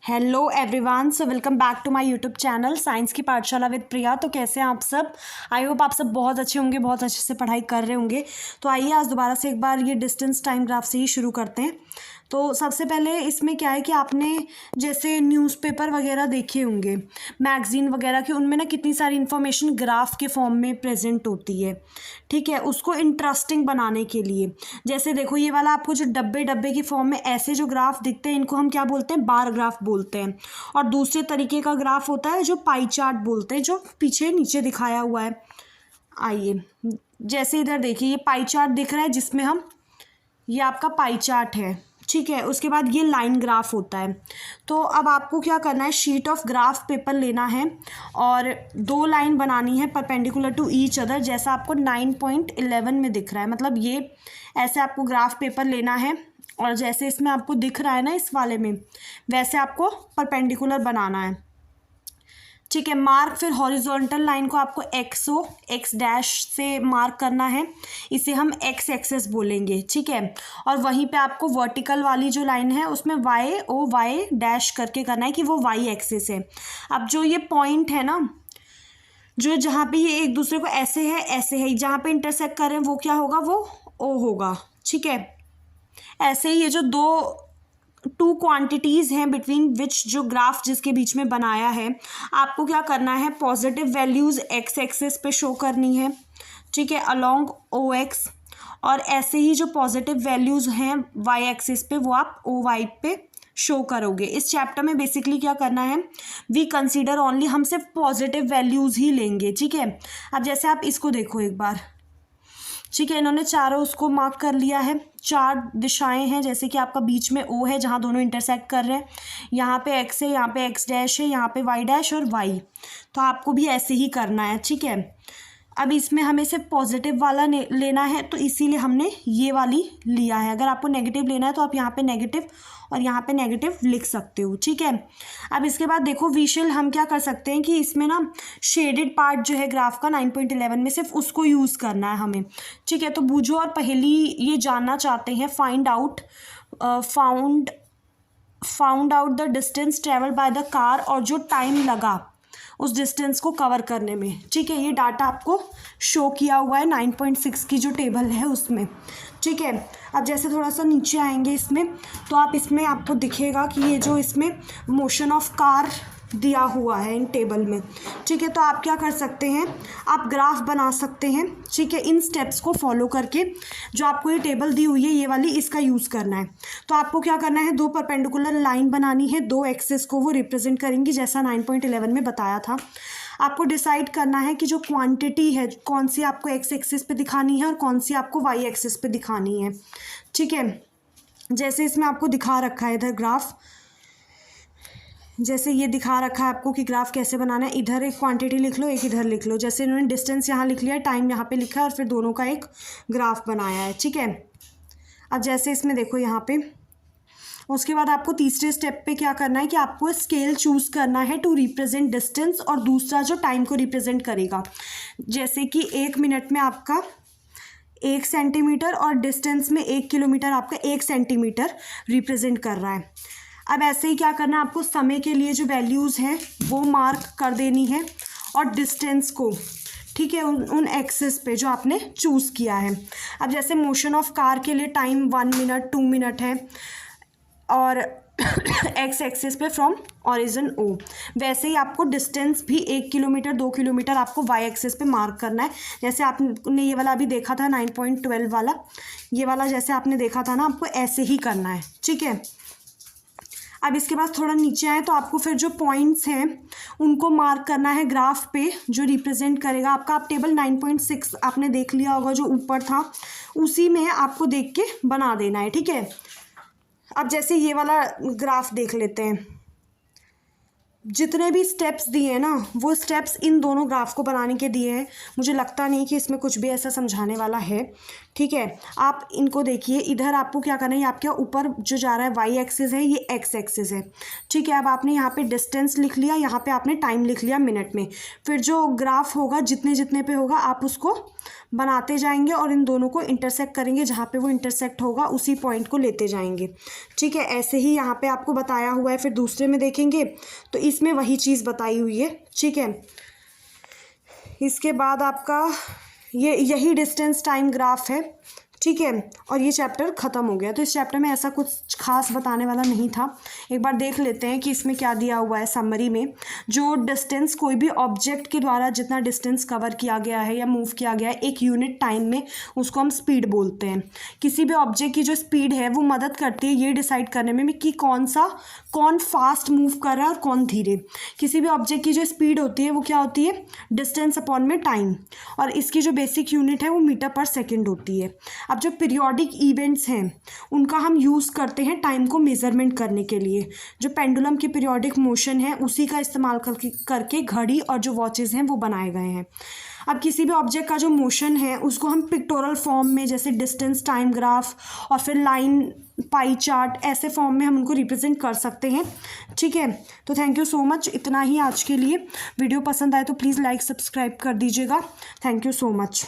Hello everyone, so welcome back to my YouTube channel science की पाठशाला with प्रिया। तो कैसे हैं आप सब? आई होप आप सब बहुत अच्छे होंगे, बहुत अच्छे से पढ़ाई कर रहे होंगे। तो आइए आज दोबारा से एक बार ये डिस्टेंस टाइम ग्राफ से ही शुरू करते हैं। तो सबसे पहले इसमें क्या है कि आपने जैसे न्यूज़पेपर वगैरह देखे होंगे, मैगज़ीन वगैरह के, उनमें ना कितनी सारी इन्फॉर्मेशन ग्राफ के फॉर्म में प्रेजेंट होती है। ठीक है, उसको इंटरेस्टिंग बनाने के लिए जैसे देखो ये वाला आपको जो डब्बे डब्बे की फॉर्म में ऐसे जो ग्राफ दिखते हैं, इनको हम क्या बोलते हैं? बार ग्राफ बोलते हैं। और दूसरे तरीके का ग्राफ होता है जो पाई चार्ट बोलते हैं, जो पीछे नीचे दिखाया हुआ है। आइए जैसे इधर देखिए, ये पाई चार्ट दिख रहा है जिसमें हम, ये आपका पाई चार्ट है। ठीक है, उसके बाद ये लाइन ग्राफ होता है। तो अब आपको क्या करना है, शीट ऑफ ग्राफ पेपर लेना है और दो लाइन बनानी है परपेंडिकुलर टू ईच अदर, जैसा आपको 9.11 में दिख रहा है। मतलब ये ऐसे आपको ग्राफ पेपर लेना है और जैसे इसमें आपको दिख रहा है ना इस वाले में, वैसे आपको परपेंडिकुलर बनाना है। ठीक है, मार्क फिर हॉरिजॉन्टल लाइन को आपको एक्स डैश से मार्क करना है, इसे हम एक्स एक्सेस बोलेंगे। ठीक है, और वहीं पे आपको वर्टिकल वाली जो लाइन है उसमें वाई डैश करके करना है कि वो वाई एक्सेस है। अब जो ये पॉइंट है ना, जो जहाँ पे ये एक दूसरे को ऐसे है, जहाँ पे इंटरसेक्ट कर रहे हैं वो क्या होगा? वो ओ होगा। ठीक है, ऐसे ही ये जो टू क्वांटिटीज़ हैं बिटवीन विच, जो ग्राफ जिसके बीच में बनाया है, आपको क्या करना है? पॉजिटिव वैल्यूज़ एक्स एक्सिस पे शो करनी है। ठीक है, अलोंग ओ एक्स, और ऐसे ही जो पॉजिटिव वैल्यूज़ हैं वाई एक्सिस पे, वो आप ओ वाई पे शो करोगे। इस चैप्टर में बेसिकली क्या करना है, वी कंसीडर ओनली, हम सिर्फ पॉजिटिव वैल्यूज़ ही लेंगे। ठीक है, अब जैसे आप इसको देखो एक बार। ठीक है, इन्होंने चारों उसको मार्क कर लिया है। चार दिशाएं हैं, जैसे कि आपका बीच में ओ है जहाँ दोनों इंटरसेक्ट कर रहे हैं, यहाँ पे एक्स है, यहाँ पे एक्स डैश है, यहाँ पे वाई डैश और वाई। तो आपको भी ऐसे ही करना है। ठीक है, अब इसमें हमें सिर्फ पॉजिटिव वाला लेना है, तो इसीलिए हमने ये वाली लिया है। अगर आपको नेगेटिव लेना है तो आप यहाँ पे नेगेटिव और यहाँ पे नेगेटिव लिख सकते हो। ठीक है, अब इसके बाद देखो विशेल हम क्या कर सकते हैं कि इसमें ना शेडेड पार्ट जो है ग्राफ का 9.11 में, सिर्फ उसको यूज़ करना है हमें। ठीक है, तो बूझो और पहेली ये जानना चाहते हैं, found out the distance travel by the car, और जो टाइम लगा उस डिस्टेंस को कवर करने में। ठीक है, ये डाटा आपको शो किया हुआ है 9.6 की जो टेबल है उसमें। ठीक है, अब जैसे थोड़ा सा नीचे आएंगे इसमें, तो आप इसमें आपको दिखेगा कि ये जो इसमें मोशन ऑफ कार दिया हुआ है इन टेबल में। ठीक है, तो आप क्या कर सकते हैं, आप ग्राफ बना सकते हैं। ठीक है, इन स्टेप्स को फॉलो करके, जो आपको ये टेबल दी हुई है ये वाली, इसका यूज़ करना है। तो आपको क्या करना है, दो परपेंडिकुलर लाइन बनानी है, दो एक्सिस को वो रिप्रेजेंट करेंगी जैसा 9.11 में बताया था। आपको डिसाइड करना है कि जो क्वांटिटी है कौन सी आपको एक्स एक्सिस पे दिखानी है और कौन सी आपको वाई एक्सिस पे दिखानी है। ठीक है, जैसे इसमें आपको दिखा रखा है इधर ग्राफ, जैसे ये दिखा रखा है आपको कि ग्राफ कैसे बनाना है। इधर एक क्वांटिटी लिख लो, एक इधर लिख लो। जैसे इन्होंने डिस्टेंस यहाँ लिख लिया, टाइम यहाँ पे लिखा है, और फिर दोनों का एक ग्राफ बनाया है। ठीक है, अब जैसे इसमें देखो यहाँ पे, उसके बाद आपको तीसरे स्टेप पे क्या करना है कि आपको स्केल चूज़ करना है टू रिप्रेजेंट डिस्टेंस, और दूसरा जो टाइम को रिप्रेजेंट करेगा। जैसे कि 1 मिनट में आपका 1 सेंटीमीटर और डिस्टेंस में 1 किलोमीटर आपका 1 सेंटीमीटर रिप्रेजेंट कर रहा है। अब ऐसे ही क्या करना है, आपको समय के लिए जो वैल्यूज़ हैं वो मार्क कर देनी है, और डिस्टेंस को, ठीक है, उन एक्सिस पे जो आपने चूज़ किया है। अब जैसे मोशन ऑफ कार के लिए टाइम 1 मिनट 2 मिनट है, और एक्स एक्सिस पे फ्रॉम ऑरिजिन ओ, वैसे ही आपको डिस्टेंस भी 1 किलोमीटर 2 किलोमीटर आपको वाई एक्सिस पे मार्क करना है। जैसे आपने ये वाला अभी देखा था 9.12 वाला, ये वाला जैसे आपने देखा था ना, आपको ऐसे ही करना है। ठीक है, अब इसके बाद थोड़ा नीचे आए तो आपको फिर जो पॉइंट्स हैं उनको मार्क करना है ग्राफ पे, जो रिप्रेजेंट करेगा आपका। आप टेबल 9.6 आपने देख लिया होगा जो ऊपर था, उसी में आपको देख के बना देना है। ठीक है, अब जैसे ये वाला ग्राफ देख लेते हैं। जितने भी स्टेप्स दिए हैं ना, वो स्टेप्स इन दोनों ग्राफ को बनाने के दिए हैं। मुझे लगता नहीं कि इसमें कुछ भी ऐसा समझाने वाला है, ठीक है। आप इनको देखिए, इधर आपको क्या करना है, ये आपके ऊपर जो जा रहा है वाई एक्सिस है, ये एक्स एक्सिस है, ठीक है। अब आपने यहाँ पे डिस्टेंस लिख लिया, यहाँ पे आपने टाइम लिख लिया मिनट में। फिर जो ग्राफ होगा जितने जितने पे होगा आप उसको बनाते जाएंगे और इन दोनों को इंटरसेक्ट करेंगे, जहाँ पे वो इंटरसेक्ट होगा उसी पॉइंट को लेते जाएंगे, ठीक है। ऐसे ही यहाँ पे आपको बताया हुआ है। फिर दूसरे में देखेंगे तो इसमें वही चीज़ बताई हुई है, ठीक है। इसके बाद आपका यही डिस्टेंस टाइम ग्राफ है, ठीक है। और ये चैप्टर ख़त्म हो गया। तो इस चैप्टर में ऐसा कुछ खास बताने वाला नहीं था। एक बार देख लेते हैं कि इसमें क्या दिया हुआ है समरी में। जो डिस्टेंस, कोई भी ऑब्जेक्ट के द्वारा जितना डिस्टेंस कवर किया गया है या मूव किया गया है एक यूनिट टाइम में, उसको हम स्पीड बोलते हैं। किसी भी ऑब्जेक्ट की जो स्पीड है वो मदद करती है ये डिसाइड करने में कि कौन फास्ट मूव कर रहा है और कौन धीरे। किसी भी ऑब्जेक्ट की जो स्पीड होती है वो क्या होती है, डिस्टेंस अपॉन में टाइम, और इसकी जो बेसिक यूनिट है वो मीटर पर सेकेंड होती है। अब जो पीरियोडिक इवेंट्स हैं उनका हम यूज़ करते हैं टाइम को मेज़रमेंट करने के लिए। जो पेंडुलम की पीरियोडिक मोशन है उसी का इस्तेमाल करके घड़ी और जो वॉचेज़ हैं वो बनाए गए हैं। अब किसी भी ऑब्जेक्ट का जो मोशन है उसको हम पिक्टोरल फॉर्म में, जैसे डिस्टेंस टाइम ग्राफ और फिर लाइन, पाई चार्ट, ऐसे फॉर्म में हम उनको रिप्रेजेंट कर सकते हैं, ठीक है। तो थैंक यू सो मच, इतना ही आज के लिए। वीडियो पसंद आए तो प्लीज़ लाइक सब्सक्राइब कर दीजिएगा। Thank you so much.